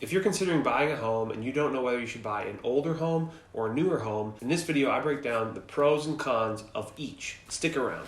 If you're considering buying a home and you don't know whether you should buy an older home or a newer home, in this video I break down the pros and cons of each. Stick around.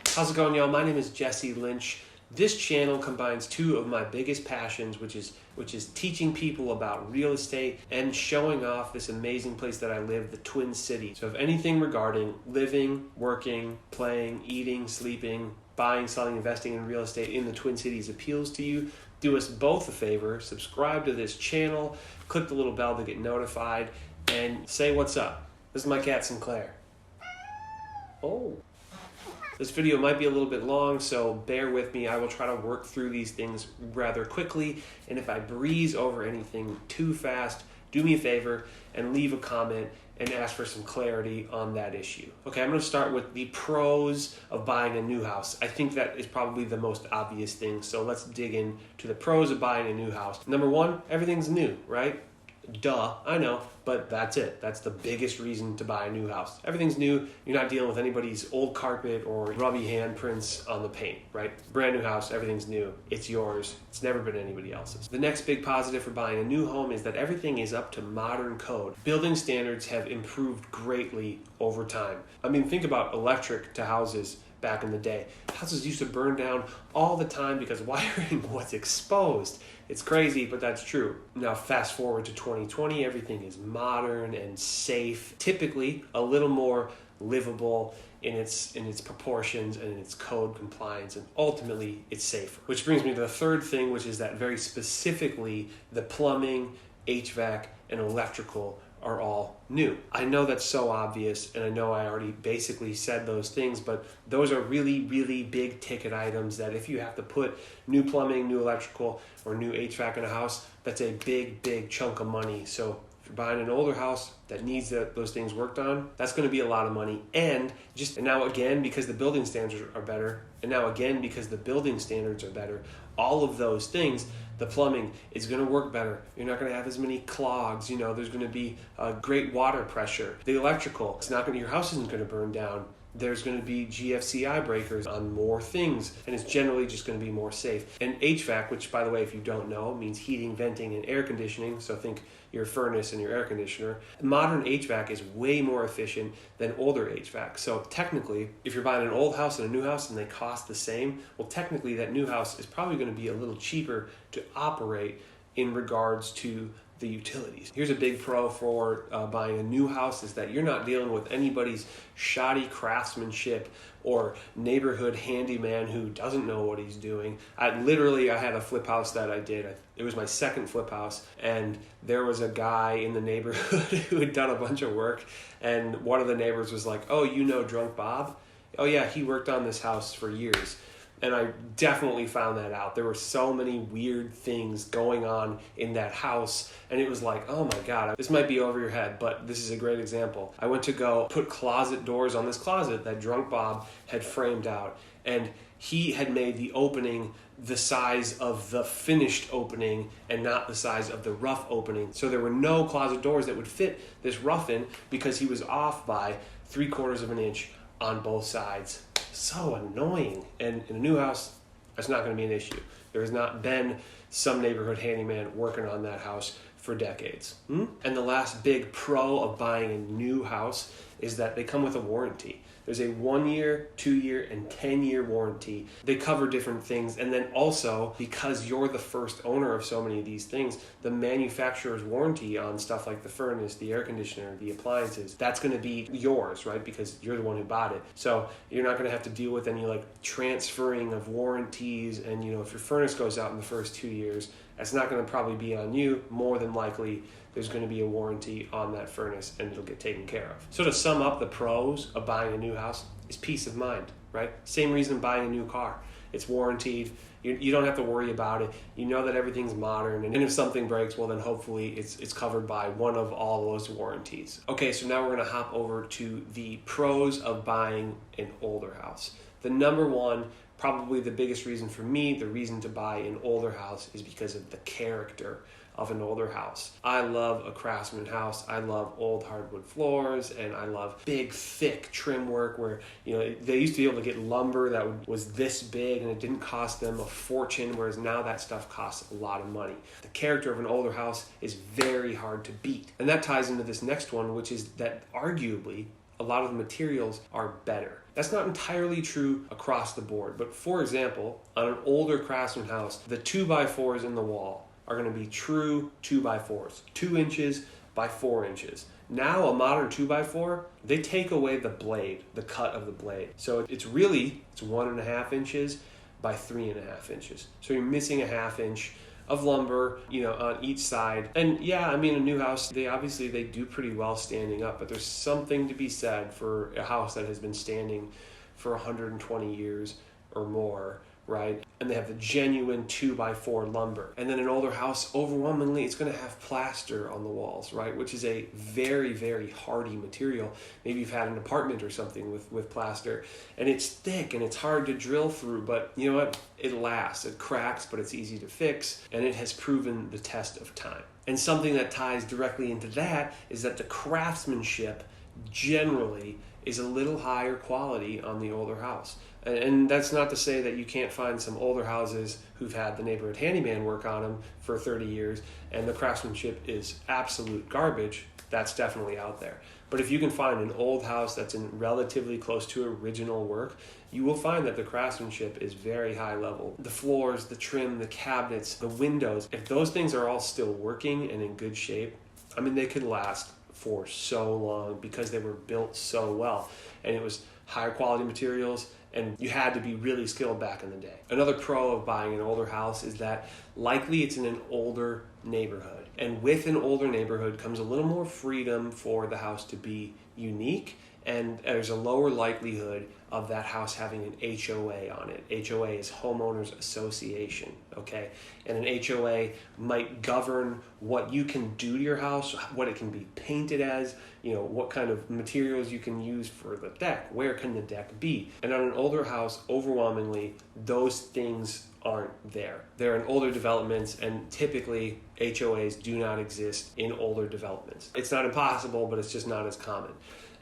How's it going, y'all? My name is Jesse Lynch. This channel combines two of my biggest passions, which is teaching people about real estate and showing off this amazing place that I live, the Twin Cities. So if anything regarding living, working, playing, eating, sleeping, buying, selling, investing in real estate in the Twin Cities appeals to you, do us both a favor, subscribe to this channel, click the little bell to get notified, and say what's up. This is my cat Sinclair. Oh. This video might be a little bit long, so bear with me. I will try to work through these things rather quickly, and if I breeze over anything too fast, do me a favor and leave a comment and ask for some clarity on that issue. Okay, I'm going to start with the pros of buying a new house. I think that is probably the most obvious thing, so let's dig into the pros of buying a new house. Number one, everything's new, right? Duh, I know, but that's it. That's the biggest reason to buy a new house. Everything's new. You're not dealing with anybody's old carpet or grubby handprints on the paint, right? Brand new house, everything's new. It's yours. It's never been anybody else's. The next big positive for buying a new home is that everything is up to modern code. Building standards have improved greatly over time. I mean, think about electric to houses back in the day. Houses used to burn down all the time because wiring was exposed. It's crazy, but that's true. Now fast forward to 2020, everything is modern and safe, typically a little more livable in its proportions and in its code compliance, and ultimately it's safer. Which brings me to the third thing, which is that very specifically the plumbing, HVAC, and electrical are all new. I know that's so obvious, and I know I already basically said those things, but those are really, really big ticket items that if you have to put new plumbing, new electrical, or new HVAC in a house, that's a big, big chunk of money. So if you're buying an older house that needs those things worked on, that's going to be a lot of money. And now again, because the building standards are better, all of those things, the plumbing is going to work better. You're not going to have as many clogs. There's going to be great water pressure. The electrical, your house isn't going to burn down. There's going to be GFCI breakers on more things, and it's generally just going to be more safe. And HVAC, which, by the way, if you don't know, means heating, venting, and air conditioning. So think your furnace and your air conditioner. Modern HVAC is way more efficient than older HVAC. So technically, if you're buying an old house and a new house and they cost the same, well, technically that new house is probably going to be a little cheaper to operate in regards to the utilities. Here's a big pro for buying a new house is that you're not dealing with anybody's shoddy craftsmanship or neighborhood handyman who doesn't know what he's doing. I had a flip house that I did. It was my second flip house, and there was a guy in the neighborhood who had done a bunch of work, and one of the neighbors was like, "Oh, you know Drunk Bob? Oh yeah, he worked on this house for years." And I definitely found that out. There were so many weird things going on in that house. And it was like, oh my God, this might be over your head, but this is a great example. I went to go put closet doors on this closet that Drunk Bob had framed out. And he had made the opening the size of the finished opening and not the size of the rough opening. So there were no closet doors that would fit this rough in because he was off by 3/4 of an inch on both sides. So annoying. And in a new house, that's not going to be an issue. There has not been some neighborhood handyman working on that house for decades. And the last big pro of buying a new house is that they come with a warranty. There's a 1-year, 2-year, and 10-year warranty. They cover different things. And then also, because you're the first owner of so many of these things, the manufacturer's warranty on stuff like the furnace, the air conditioner, the appliances, that's going to be yours, right? Because you're the one who bought it. So you're not going to have to deal with any transferring of warranties. And if your furnace goes out in the first 2 years, that's not going to probably be on you. More than likely, there's going to be a warranty on that furnace and it'll get taken care of. So to sum up, the pros of buying a new house is peace of mind, right? Same reason buying a new car. It's warranted. You don't have to worry about it. You know that everything's modern, and if something breaks, well then hopefully it's covered by one of all those warranties. Okay, so now we're going to hop over to the pros of buying an older house. The number one Probably the biggest reason for me, the reason to buy an older house, is because of the character of an older house. I love a craftsman house. I love old hardwood floors, and I love big, thick trim work where, they used to be able to get lumber that was this big and it didn't cost them a fortune, whereas now that stuff costs a lot of money. The character of an older house is very hard to beat. And that ties into this next one, which is that arguably a lot of the materials are better. That's not entirely true across the board, but for example, on an older craftsman house, the 2x4s in the wall are going to be true 2x4s, 2 inches by 4 inches. Now a modern 2x4, they take away the blade, the cut of the blade. So it's 1.5 inches by 3.5 inches. So you're missing a half inch of lumber, on each side. And yeah, a new house, they do pretty well standing up, but there's something to be said for a house that has been standing for 120 years or more, right? And they have the genuine 2x4 lumber. And then an older house, overwhelmingly, it's going to have plaster on the walls, right? Which is a very, very hardy material. Maybe you've had an apartment or something with plaster, and it's thick and it's hard to drill through, but you know what? It lasts. It cracks, but it's easy to fix, and it has proven the test of time. And something that ties directly into that is that the craftsmanship generally is a little higher quality on the older house. And that's not to say that you can't find some older houses who've had the neighborhood handyman work on them for 30 years and the craftsmanship is absolute garbage. That's definitely out there. But if you can find an old house that's in relatively close to original work, you will find that the craftsmanship is very high level. The floors, the trim, the cabinets, the windows, if those things are all still working and in good shape, they could last for so long because they were built so well. And it was higher quality materials, and you had to be really skilled back in the day. Another pro of buying an older house is that likely it's in an older neighborhood. And with an older neighborhood comes a little more freedom for the house to be unique, and there's a lower likelihood of that house having an HOA on it. HOA is Homeowners Association, okay? And an HOA might govern what you can do to your house, what it can be painted as, what kind of materials you can use for the deck, where can the deck be? And on an older house, overwhelmingly, those things aren't there. They're in older developments, and typically HOAs do not exist in older developments. It's not impossible, but it's just not as common.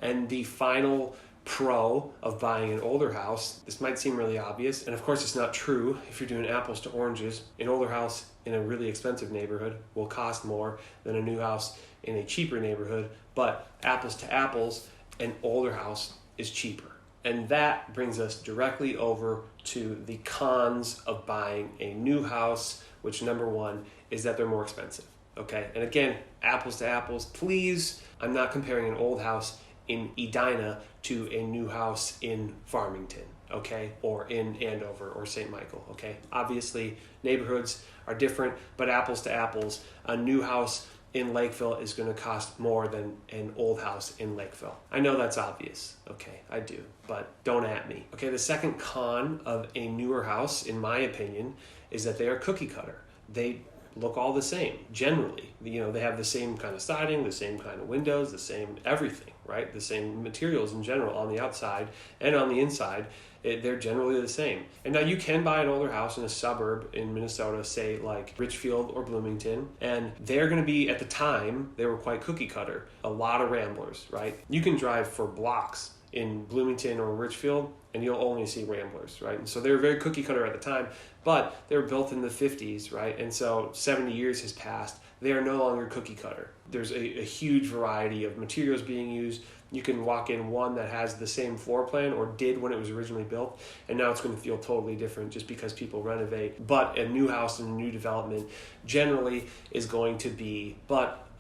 And the final pro of buying an older house, this might seem really obvious, and of course it's not true if you're doing apples to oranges. An older house in a really expensive neighborhood will cost more than a new house in a cheaper neighborhood, but apples to apples, an older house is cheaper. And that brings us directly over to the cons of buying a new house, which number one is that they're more expensive, okay? And again, apples to apples, please, I'm not comparing an old house in Edina to a new house in Farmington, okay, or in Andover or St. Michael, okay? Obviously, neighborhoods are different, but apples to apples, a new house in Lakeville is going to cost more than an old house in Lakeville. I know that's obvious, okay, I do, but don't at me. Okay, the second con of a newer house, in my opinion, is that they are cookie cutter. They look all the same, generally. They have the same kind of siding, the same kind of windows, the same everything, right? The same materials in general on the outside and on the inside. They're generally the same. And now you can buy an older house in a suburb in Minnesota, say like Richfield or Bloomington, and they're going to be, at the time, they were quite cookie cutter. A lot of ramblers, right? You can drive for blocks in Bloomington or Richfield, and you'll only see ramblers, right? And so they were very cookie cutter at the time, but they were built in the 50s, right? And so 70 years has passed. They are no longer cookie cutter. There's a huge variety of materials being used. You can walk in one that has the same floor plan or did when it was originally built, and now it's going to feel totally different just because people renovate. But a new house in a new development generally is going to be,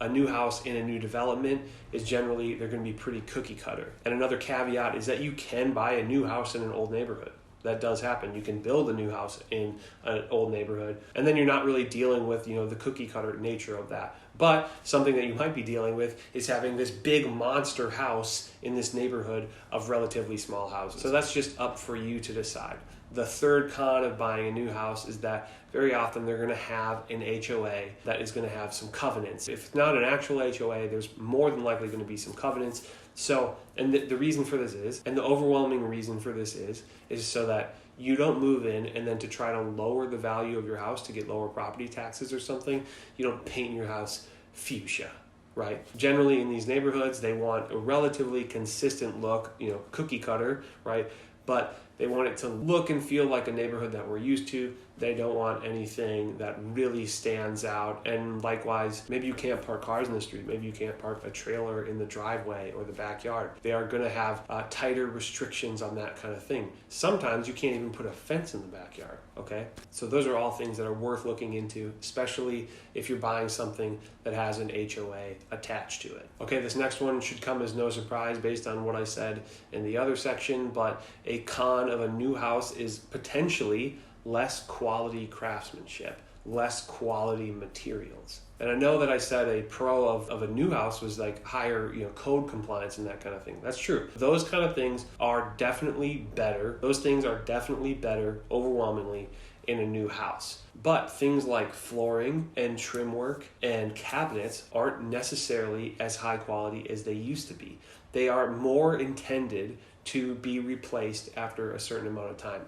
a new house in a new development is generally, they're going to be pretty cookie cutter. And another caveat is that you can buy a new house in an old neighborhood. That does happen. You can build a new house in an old neighborhood, and then you're not really dealing with, the cookie cutter nature of that. But something that you might be dealing with is having this big monster house in this neighborhood of relatively small houses. So that's just up for you to decide. The third con of buying a new house is that very often they're going to have an HOA that is going to have some covenants. If it's not an actual HOA, there's more than likely going to be some covenants. So, and the reason for this is, and the overwhelming reason for this is so that you don't move in and then to try to lower the value of your house to get lower property taxes or something, you don't paint your house fuchsia, right? Generally in these neighborhoods, they want a relatively consistent look, cookie cutter, right? But they want it to look and feel like a neighborhood that we're used to. They don't want anything that really stands out. And likewise, maybe you can't park cars in the street. Maybe you can't park a trailer in the driveway or the backyard. They are going to have tighter restrictions on that kind of thing. Sometimes you can't even put a fence in the backyard, okay? So those are all things that are worth looking into, especially if you're buying something that has an HOA attached to it. Okay, this next one should come as no surprise based on what I said in the other section, but a con of a new house is potentially less quality craftsmanship, less quality materials. And I know that I said a pro of a new house was like higher, code compliance and that kind of thing. That's true. Those kind of things are definitely better. Those things are definitely better overwhelmingly in a new house. But things like flooring and trim work and cabinets aren't necessarily as high quality as they used to be. They are more intended to be replaced after a certain amount of time.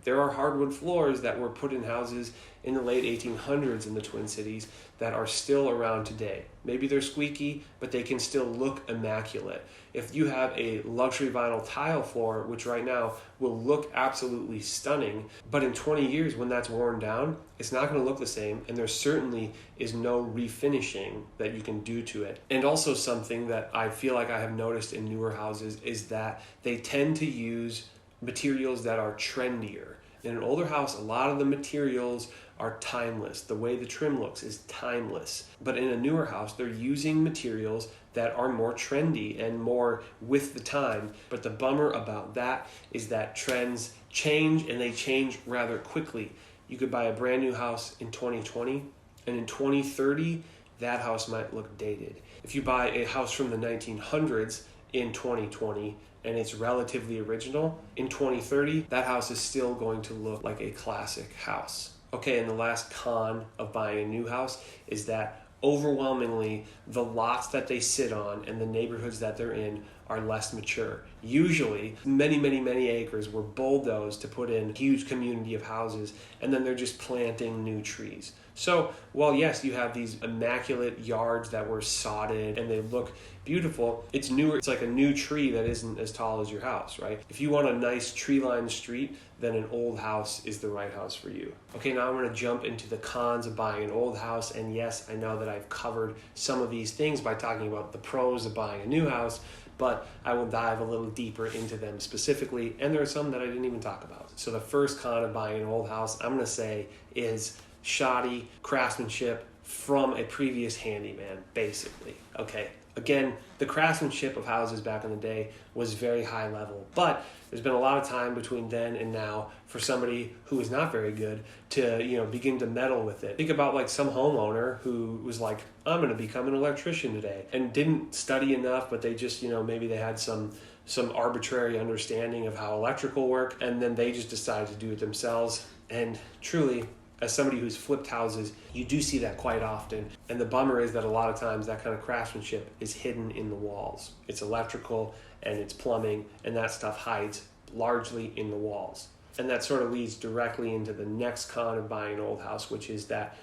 There are hardwood floors that were put in houses in the late 1800s in the Twin Cities that are still around today. Maybe they're squeaky, but they can still look immaculate. If you have a luxury vinyl tile floor, which right now will look absolutely stunning, but in 20 years when that's worn down, it's not going to look the same, and there certainly is no refinishing that you can do to it. And also something that I feel like I have noticed in newer houses is that they tend to use materials that are trendier. In an older house, a lot of the materials are timeless. The way the trim looks is timeless. But in a newer house, they're using materials that are more trendy and more with the time. But the bummer about that is that trends change, and they change rather quickly. You could buy a brand new house in 2020, and in 2030, that house might look dated. If you buy a house from the 1900s in 2020, and it's relatively original, in 2030, that house is still going to look like a classic house. Okay, and the last con of buying a new house is that overwhelmingly, the lots that they sit on and the neighborhoods that they're in are less mature. Usually, many acres were bulldozed to put in a huge community of houses, and then they're just planting new trees. So, while yes, you have these immaculate yards that were sodded and they look beautiful, it's newer. It's like a new tree that isn't as tall as your house, right? If you want a nice tree-lined street, then an old house is the right house for you. Okay, now I'm going to jump into the cons of buying an old house. And yes, I know that I've covered some of these things by talking about the pros of buying a new house, but I will dive a little deeper into them specifically, and there are some that I didn't even talk about. So the first con of buying an old house, I'm going to say, is shoddy craftsmanship from a previous handyman, basically. Okay, again, the craftsmanship of houses back in the day was very high level, but there's been a lot of time between then and now for somebody who is not very good to, begin to meddle with it. Think about like some homeowner who was like, I'm going to become an electrician today, and didn't study enough, but they just, maybe they had some arbitrary understanding of how electrical work, and then they just decided to do it themselves. And truly, as somebody who's flipped houses, you do see that quite often. And the bummer is that a lot of times that kind of craftsmanship is hidden in the walls. It's electrical and it's plumbing, and that stuff hides largely in the walls. And that sort of leads directly into the next con of buying an old house, which is that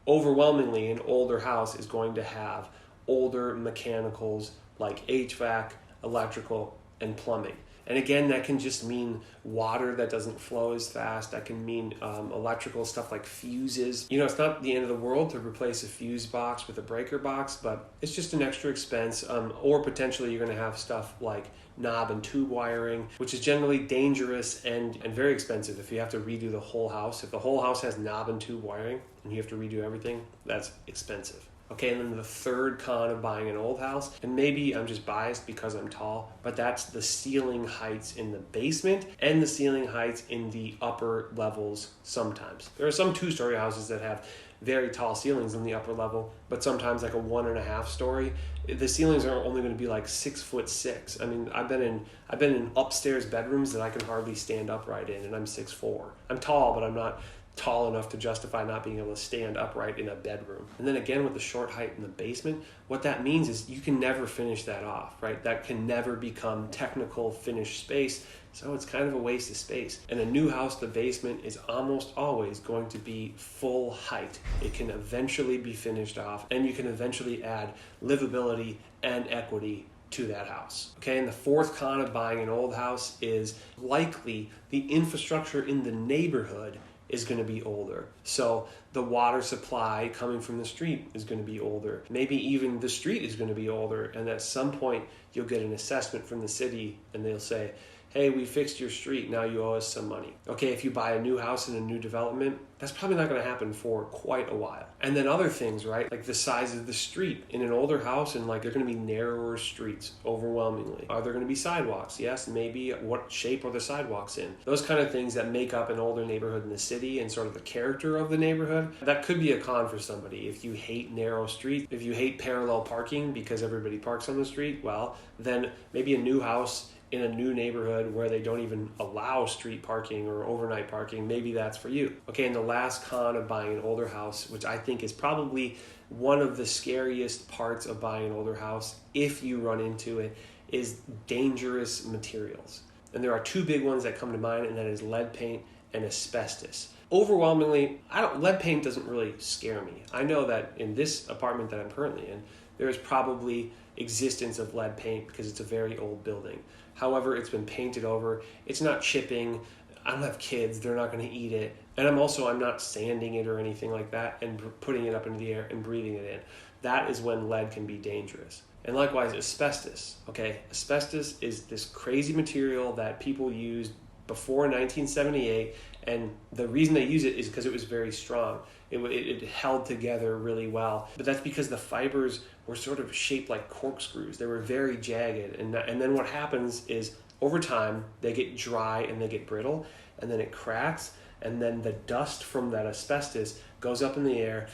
overwhelmingly an older house is going to have older mechanicals like HVAC, electrical, and plumbing. And again, that can just mean water that doesn't flow as fast. That can mean electrical stuff like fuses. It's not the end of the world to replace a fuse box with a breaker box, but it's just an extra expense. Or potentially you're going to have stuff like knob and tube wiring, which is generally dangerous and very expensive if you have to redo the whole house. If the whole house has knob and tube wiring and you have to redo everything, that's expensive. Okay, and then the third con of buying an old house, and maybe I'm just biased because I'm tall, but that's the ceiling heights in the basement and the ceiling heights in the upper levels sometimes. There are some two-story houses that have very tall ceilings in the upper level, but sometimes like a 1.5 story. The ceilings are only going to be like 6'6". I mean, I've been in upstairs bedrooms that I can hardly stand upright in, and I'm 6'4". I'm tall, but I'm not tall enough to justify not being able to stand upright in a bedroom. And then again, with the short height in the basement, what that means is you can never finish that off, right? That can never become technical finished space. So it's kind of a waste of space. In a new house, the basement is almost always going to be full height. It can eventually be finished off, and you can eventually add livability and equity to that house. Okay, and the fourth con of buying an old house is likely the infrastructure in the neighborhood is going to be older. So the water supply coming from the street is going to be older. Maybe even the street is going to be older, and at some point you'll get an assessment from the city and they'll say, hey, we fixed your street, now you owe us some money. Okay, if you buy a new house in a new development, that's probably not going to happen for quite a while. And then other things, right? Like the size of the street. In an older house, and like they're going to be narrower streets overwhelmingly. Are there going to be sidewalks? Yes, maybe. What shape are the sidewalks in? Those kind of things that make up an older neighborhood in the city and sort of the character of the neighborhood. That could be a con for somebody. If you hate narrow streets, if you hate parallel parking because everybody parks on the street, well, then maybe a new house in a new neighborhood where they don't even allow street parking or overnight parking, maybe that's for you. Okay, and the last con of buying an older house, which I think is probably one of the scariest parts of buying an older house, if you run into it, is dangerous materials. And there are two big ones that come to mind, and that is lead paint and asbestos. Overwhelmingly, lead paint doesn't really scare me. I know that in this apartment that I'm currently in, there is probably existence of lead paint because it's a very old building. However, it's been painted over. It's not chipping. I don't have kids. They're not going to eat it. And I'm not sanding it or anything like that and putting it up into the air and breathing it in. That is when lead can be dangerous. And likewise, asbestos. Okay, asbestos is this crazy material that people used before 1978, and the reason they use it is because it was very strong. It held together really well, but that's because the fibers were sort of shaped like corkscrews. They were very jagged, and then what happens is over time they get dry and they get brittle, and then it cracks, and then the dust from that asbestos goes up in the air.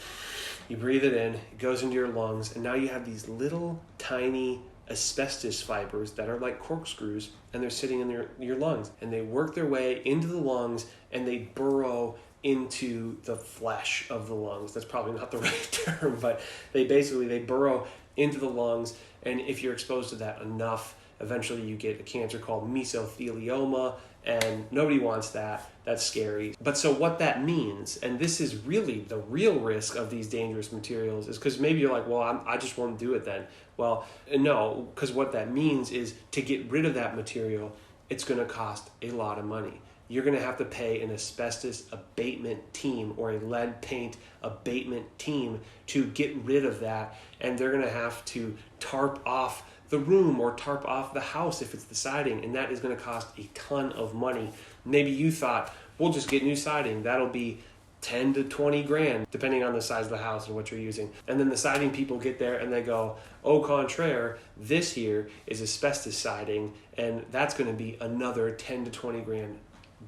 You breathe it in, it goes into your lungs, and now you have these little tiny asbestos fibers that are like corkscrews, and they're sitting in your lungs, and they work their way into the lungs and they burrow into the flesh of the lungs. That's probably not the right term, but they burrow into the lungs, and if you're exposed to that enough, eventually you get a cancer called mesothelioma, and nobody wants that. That's scary. But so what that means, and this is really the real risk of these dangerous materials, is because maybe you're like, well, I just won't do it then. Well, no, because what that means is to get rid of that material, it's going to cost a lot of money. You're going to have to pay an asbestos abatement team or a lead paint abatement team to get rid of that, and they're going to have to tarp off the room or tarp off the house if it's the siding, and that is going to cost a ton of money. Maybe you thought, we'll just get new siding. That'll be 10 to 20 grand, depending on the size of the house and what you're using. And then the siding people get there and they go, au contraire, this here is asbestos siding, and that's going to be another 10 to 20 grand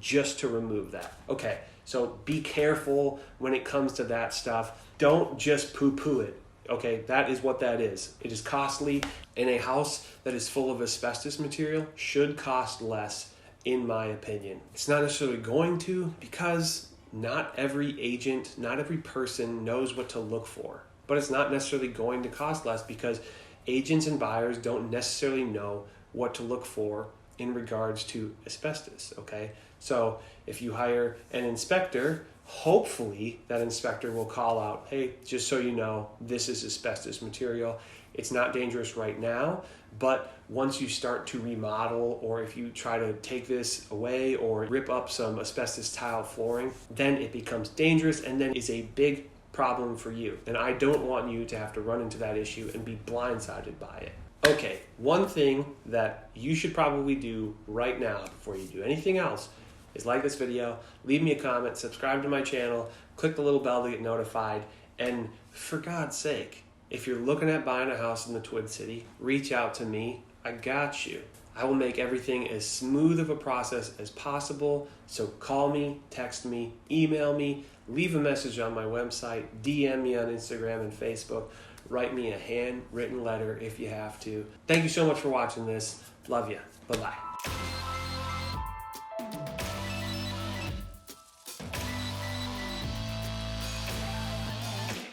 just to remove that. Okay, so be careful when it comes to that stuff. Don't just poo-poo it. Okay, that is what that is. It is costly, and a house that is full of asbestos material should cost less, in my opinion. It's not necessarily going to, because not every agent, not every person knows what to look for. But it's not necessarily going to cost less because agents and buyers don't necessarily know what to look for in regards to asbestos, okay? So if you hire an inspector, hopefully that inspector will call out, hey, just so you know, this is asbestos material. It's not dangerous right now, but once you start to remodel, or if you try to take this away or rip up some asbestos tile flooring, then it becomes dangerous and then is a big problem for you. And I don't want you to have to run into that issue and be blindsided by it. Okay, one thing that you should probably do right now before you do anything else is like this video, leave me a comment, subscribe to my channel, click the little bell to get notified, and for God's sake, if you're looking at buying a house in the Twin City, reach out to me. I got you. I will make everything as smooth of a process as possible. So call me, text me, email me, leave a message on my website, DM me on Instagram and Facebook, write me a handwritten letter if you have to. Thank you so much for watching this. Love you. Bye-bye.